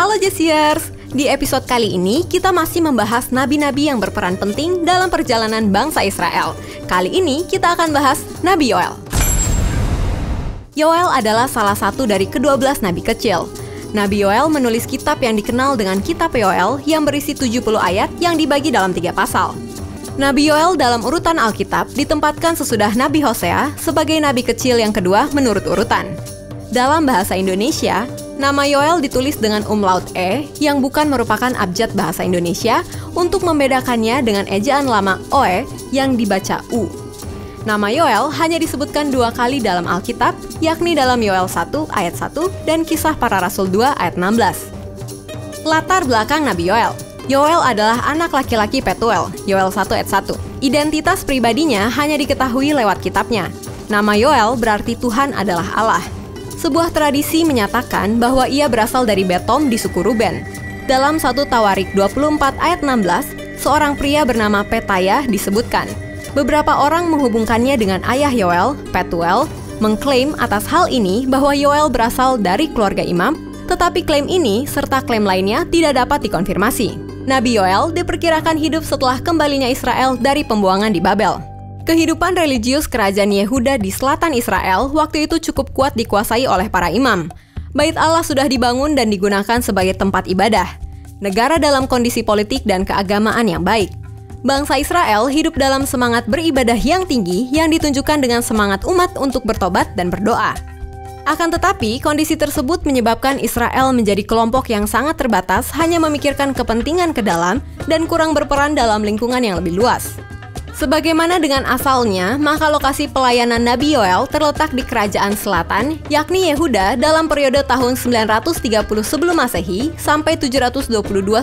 Halo Jesiers, di episode kali ini kita masih membahas nabi-nabi yang berperan penting dalam perjalanan bangsa Israel. Kali ini kita akan bahas Nabi Yoel. Yoel adalah salah satu dari ke-12 nabi kecil. Nabi Yoel menulis kitab yang dikenal dengan Kitab Yoel yang berisi 70 ayat yang dibagi dalam 3 pasal. Nabi Yoel dalam urutan Alkitab ditempatkan sesudah Nabi Hosea sebagai nabi kecil yang kedua menurut urutan. Dalam bahasa Indonesia, nama Yoel ditulis dengan umlaut E yang bukan merupakan abjad bahasa Indonesia untuk membedakannya dengan ejaan lama Oe yang dibaca U. Nama Yoel hanya disebutkan 2 kali dalam Alkitab, yakni dalam Yoel 1 ayat 1 dan Kisah Para Rasul 2 ayat 16. Latar belakang Nabi Yoel. Yoel adalah anak laki-laki Petuel, Yoel 1 ayat 1. Identitas pribadinya hanya diketahui lewat kitabnya. Nama Yoel berarti Tuhan adalah Allah. Sebuah tradisi menyatakan bahwa ia berasal dari Betom di suku Ruben. Dalam 1 Tawarik 24 ayat 16, seorang pria bernama Petayah disebutkan. Beberapa orang menghubungkannya dengan ayah Yoel, Petuel, mengklaim atas hal ini bahwa Yoel berasal dari keluarga imam, tetapi klaim ini serta klaim lainnya tidak dapat dikonfirmasi. Nabi Yoel diperkirakan hidup setelah kembalinya Israel dari pembuangan di Babel. Kehidupan religius kerajaan Yehuda di selatan Israel waktu itu cukup kuat dikuasai oleh para imam. Bait Allah sudah dibangun dan digunakan sebagai tempat ibadah. Negara dalam kondisi politik dan keagamaan yang baik. Bangsa Israel hidup dalam semangat beribadah yang tinggi yang ditunjukkan dengan semangat umat untuk bertobat dan berdoa. Akan tetapi, kondisi tersebut menyebabkan Israel menjadi kelompok yang sangat terbatas hanya memikirkan kepentingan ke dalam dan kurang berperan dalam lingkungan yang lebih luas. Sebagaimana dengan asalnya, maka lokasi pelayanan Nabi Yoel terletak di Kerajaan Selatan, yakni Yehuda dalam periode tahun 930 sebelum Masehi sampai 722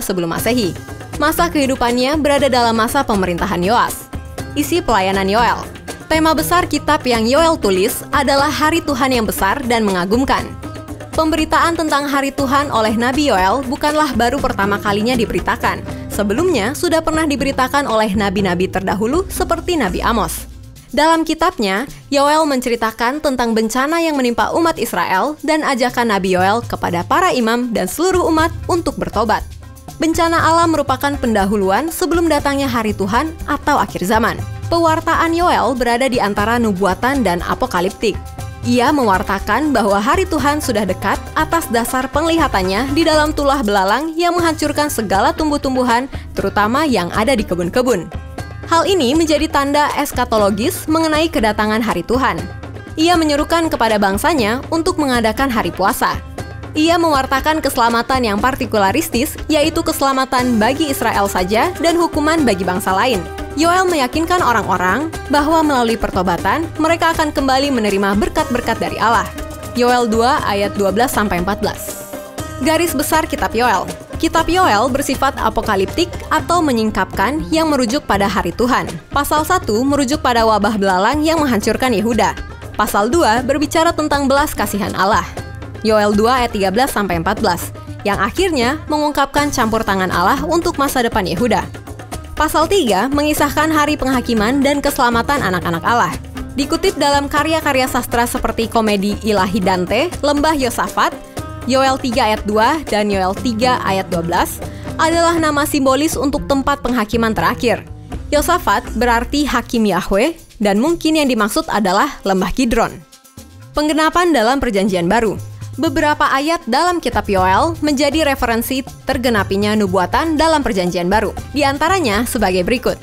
sebelum Masehi. Masa kehidupannya berada dalam masa pemerintahan Yoas. Isi pelayanan Yoel. Tema besar kitab yang Yoel tulis adalah Hari Tuhan yang besar dan mengagumkan. Pemberitaan tentang Hari Tuhan oleh Nabi Yoel bukanlah baru pertama kalinya diberitakan. Sebelumnya sudah pernah diberitakan oleh nabi-nabi terdahulu seperti Nabi Amos. Dalam kitabnya, Yoel menceritakan tentang bencana yang menimpa umat Israel dan ajakan Nabi Yoel kepada para imam dan seluruh umat untuk bertobat. Bencana alam merupakan pendahuluan sebelum datangnya hari Tuhan atau akhir zaman. Pewartaan Yoel berada di antara nubuatan dan apokaliptik. Ia mewartakan bahwa hari Tuhan sudah dekat atas dasar penglihatannya di dalam tulah belalang yang menghancurkan segala tumbuh-tumbuhan, terutama yang ada di kebun-kebun. Hal ini menjadi tanda eskatologis mengenai kedatangan hari Tuhan. Ia menyerukan kepada bangsanya untuk mengadakan hari puasa. Ia mewartakan keselamatan yang partikularistis, yaitu keselamatan bagi Israel saja dan hukuman bagi bangsa lain. Yoel meyakinkan orang-orang bahwa melalui pertobatan, mereka akan kembali menerima berkat-berkat dari Allah. Yoel 2 ayat 12-14. Garis besar Kitab Yoel. Kitab Yoel bersifat apokaliptik atau menyingkapkan yang merujuk pada hari Tuhan. Pasal 1 merujuk pada wabah belalang yang menghancurkan Yehuda. Pasal 2 berbicara tentang belas kasihan Allah. Yoel 2 ayat 13-14, yang akhirnya mengungkapkan campur tangan Allah untuk masa depan Yehuda. Pasal 3 mengisahkan hari penghakiman dan keselamatan anak-anak Allah. Dikutip dalam karya-karya sastra seperti komedi Ilahi Dante, Lembah Yosafat, Yoel 3 ayat 2 dan Yoel 3 ayat 12 adalah nama simbolis untuk tempat penghakiman terakhir. Yosafat berarti Hakim Yahweh dan mungkin yang dimaksud adalah Lembah Kidron. Penggenapan dalam Perjanjian Baru. Beberapa ayat dalam kitab Yoel menjadi referensi tergenapinya nubuatan dalam Perjanjian Baru. Di antaranya sebagai berikut.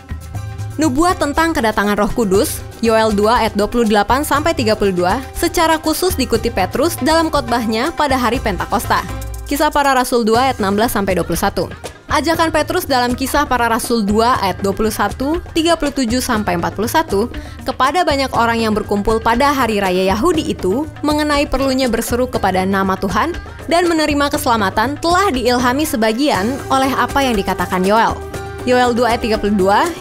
Nubuat tentang kedatangan Roh Kudus, Yoel 2 ayat 28-32, secara khusus dikutip Petrus dalam khotbahnya pada hari Pentakosta. Kisah Para Rasul 2 ayat 16-21. Ajakan Petrus dalam Kisah Para Rasul 2 ayat 21, 37-41 kepada banyak orang yang berkumpul pada hari raya Yahudi itu mengenai perlunya berseru kepada nama Tuhan dan menerima keselamatan telah diilhami sebagian oleh apa yang dikatakan Yoel. Yoel 2 ayat 32,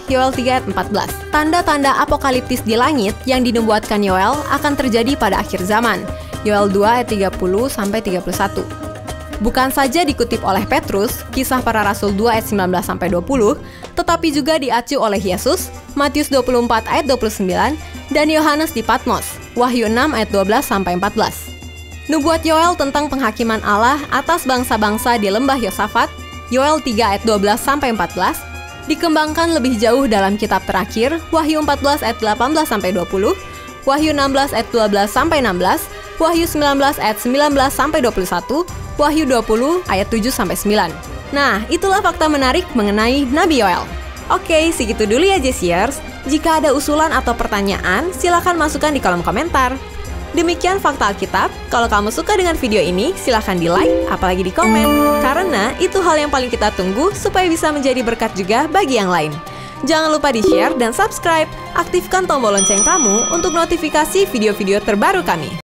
Yoel 3 ayat 14. Tanda-tanda apokaliptis di langit yang dinubuatkan Yoel akan terjadi pada akhir zaman. Yoel 2 ayat 30-31. Bukan saja dikutip oleh Petrus, Kisah Para Rasul 2 ayat 19-20, tetapi juga diacu oleh Yesus, Matius 24 ayat 29, dan Yohanes di Patmos, Wahyu 6 ayat 12-14. Nubuat Yoel tentang penghakiman Allah atas bangsa-bangsa di lembah Yosafat, Yoel 3 ayat 12-14, dikembangkan lebih jauh dalam kitab terakhir, Wahyu 14 ayat 18-20, Wahyu 16 ayat 12-16, Wahyu 19 ayat 19-21, Wahyu 20 ayat 7-9. Nah, itulah fakta menarik mengenai Nabi Yoel. Oke, segitu dulu ya Jesiers. Jika ada usulan atau pertanyaan, silakan masukkan di kolom komentar. Demikian Fakta Alkitab. Kalau kamu suka dengan video ini, silahkan di-like, apalagi di komen. Karena itu hal yang paling kita tunggu supaya bisa menjadi berkat juga bagi yang lain. Jangan lupa di-share dan subscribe. Aktifkan tombol lonceng kamu untuk notifikasi video-video terbaru kami.